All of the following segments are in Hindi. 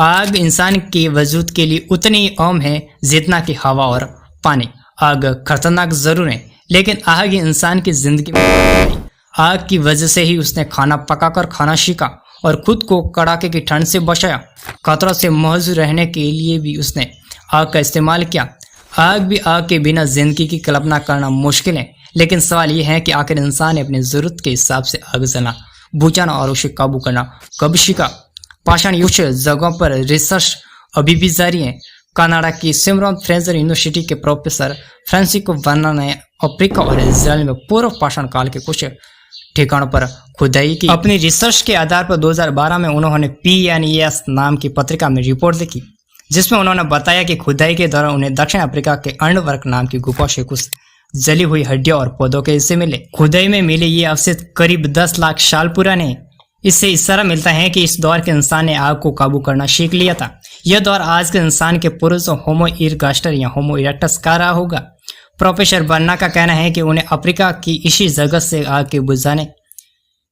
आग इंसान के वजूद के लिए उतनी आम है जितना कि हवा और पानी। आग खतरनाक जरूर है, लेकिन आग इंसान की जिंदगी में नहीं। आग की वजह से ही उसने खाना पकाकर खाना सीखा और खुद को कड़ाके की ठंड से बचाया। खतरों से महफूज रहने के लिए भी उसने आग का इस्तेमाल किया। आग के बिना जिंदगी की कल्पना करना मुश्किल है, लेकिन सवाल यह है कि आखिर इंसान ने अपनी जरूरत के हिसाब से आग जलाना, बुझाना और उसे काबू करना कब सीखा। पाषाण युग जगहों पर रिसर्च अभी भी जारी है। कनाडा की सिमरन फ्रेजर यूनिवर्सिटी के प्रोफेसर फ्रांसिस्को वर्ना ने अफ्रीका और इजराइल में पूर्व पाषाण काल के कुछ ठिकानों पर खुदाई की। अपनी रिसर्च के आधार पर 2012 में उन्होंने PNAS नाम की पत्रिका में रिपोर्ट लिखी, जिसमें उन्होंने बताया कि खुदाई के दौरान उन्हें दक्षिण अफ्रीका के अर्नवर्क नाम की गुफा से कुछ जली हुई हड्डियां और पौधों के हिस्से मिले। खुदाई में मिले ये अवशेष करीब 10 लाख साल पुराने हैं। इससे इशारा मिलता है कि इस दौर के इंसान ने आग को काबू करना सीख लिया था। यह दौर आज के इंसान के पूर्वजों होमो इरगास्टर या होमो इरेक्टस का रहा होगा। प्रोफेसर बर्ना का कहना है कि उन्हें अफ्रीका की इसी जगह से आग के बुझाने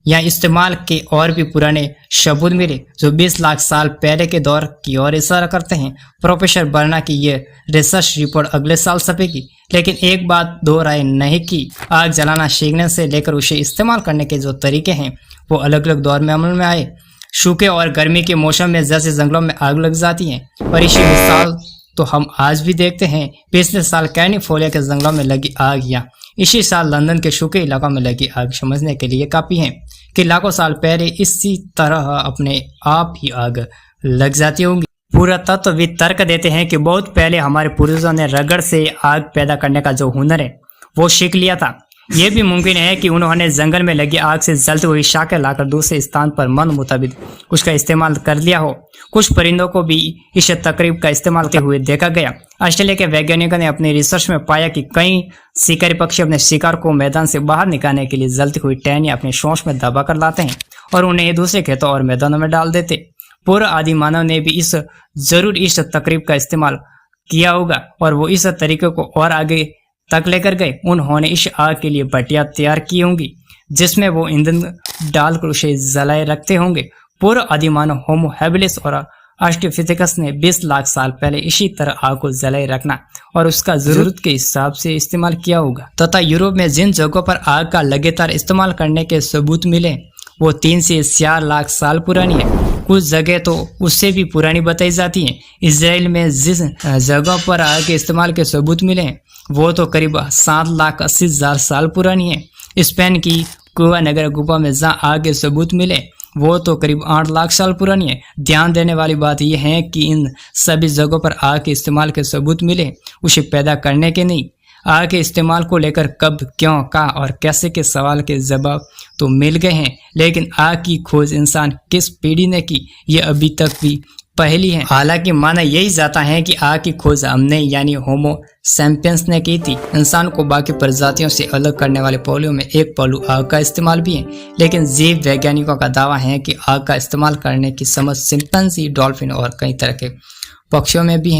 या इस्तेमाल के और भी पुराने सबूत मिले, जो 20 लाख साल पहले के दौर की ओर इशारा करते हैं। प्रोफेसर बर्ना की यह रिसर्च रिपोर्ट अगले साल छपेगी, लेकिन एक बात दो राय नहीं कि आग जलाना सीखने से लेकर उसे इस्तेमाल करने के जो तरीके हैं वो अलग अलग दौर में अमल में आए। सूखे और गर्मी के मौसम में जैसे जंगलों में आग लग जाती है, और इसी मिसाल तो हम आज भी देखते हैं। पिछले साल कैलिफोर्निया के जंगलों में लगी आग या इसी साल लंदन के सूखे इलाकों में लगी आग समझने के लिए काफी है कि लाखों साल पहले इसी तरह अपने आप ही आग लग जाती होंगी। पुरातत्वविद तर्क देते हैं कि बहुत पहले हमारे पूर्वजों ने रगड़ से आग पैदा करने का जो हुनर है वो सीख लिया था। यह भी मुमकिन है कि उन्होंने जंगल में लगी आग से जलती हुई शाखें लाकर दूसरे स्थान पर मन मुताबिक उसका इस्तेमाल कर लिया हो। कुछ परिंदों को भी इस तकरीब का इस्तेमाल करते हुए देखा गया। ऑस्ट्रेलिया के वैज्ञानिकों ने अपनी रिसर्च में पाया कि कई शिकारी पक्षी अपने शिकार को मैदान से बाहर निकालने के लिए जलती हुई टहनियां अपने शोष में दबा कर लाते हैं और उन्हें दूसरे खेतों और मैदानों में डाल देते। पूर्व आदि मानव ने भी जरूर इस तकरीब का इस्तेमाल किया होगा और वो इस तरीके को और आगे तक लेकर गए। उन्होंने इस आग के लिए भट्टियां तैयार की होंगी, जिसमें वो ईंधन डालकर उसे जलाए रखते होंगे। पूर्व आदि मानव होमो हैबिलिस और ऑस्ट्रोपिथेकस ने 20 लाख साल पहले इसी तरह आग को जलाए रखना और उसका जरूरत के हिसाब से इस्तेमाल किया होगा। तथा यूरोप में जिन जगहों पर आग का लगातार इस्तेमाल करने के सबूत मिले वो 3 से 4 लाख साल पुरानी है। कुछ जगह तो उससे भी पुरानी बताई जाती हैं। इसराइल में जिस जगह पर आग के इस्तेमाल के सबूत मिले हैं वो तो करीब 7,80,000 साल पुरानी है। स्पेन की कुआ नगर गुफा में जहाँ आग के सबूत मिले वो तो करीब 8 लाख साल पुरानी है। ध्यान देने वाली बात यह है कि इन सभी जगहों पर आग के इस्तेमाल के सबूत मिले उसे पैदा करने के नहीं। आग के इस्तेमाल को लेकर कब, क्यों, कहाँ और कैसे के सवाल के जवाब तो मिल गए हैं, लेकिन आग की खोज इंसान किस पीढ़ी ने की ये अभी तक भी पहली है। हालांकि माना यही जाता है कि आग की खोज हमने यानी होमो सैपियंस ने की थी। इंसान को बाकी प्रजातियों से अलग करने वाले पहलुओं में एक पहलू आग का इस्तेमाल भी है, लेकिन जीव वैज्ञानिकों का दावा है कि आग का इस्तेमाल करने की समझ चिंपैंजी, डॉल्फिन और कई तरह के पक्षियों में भी है।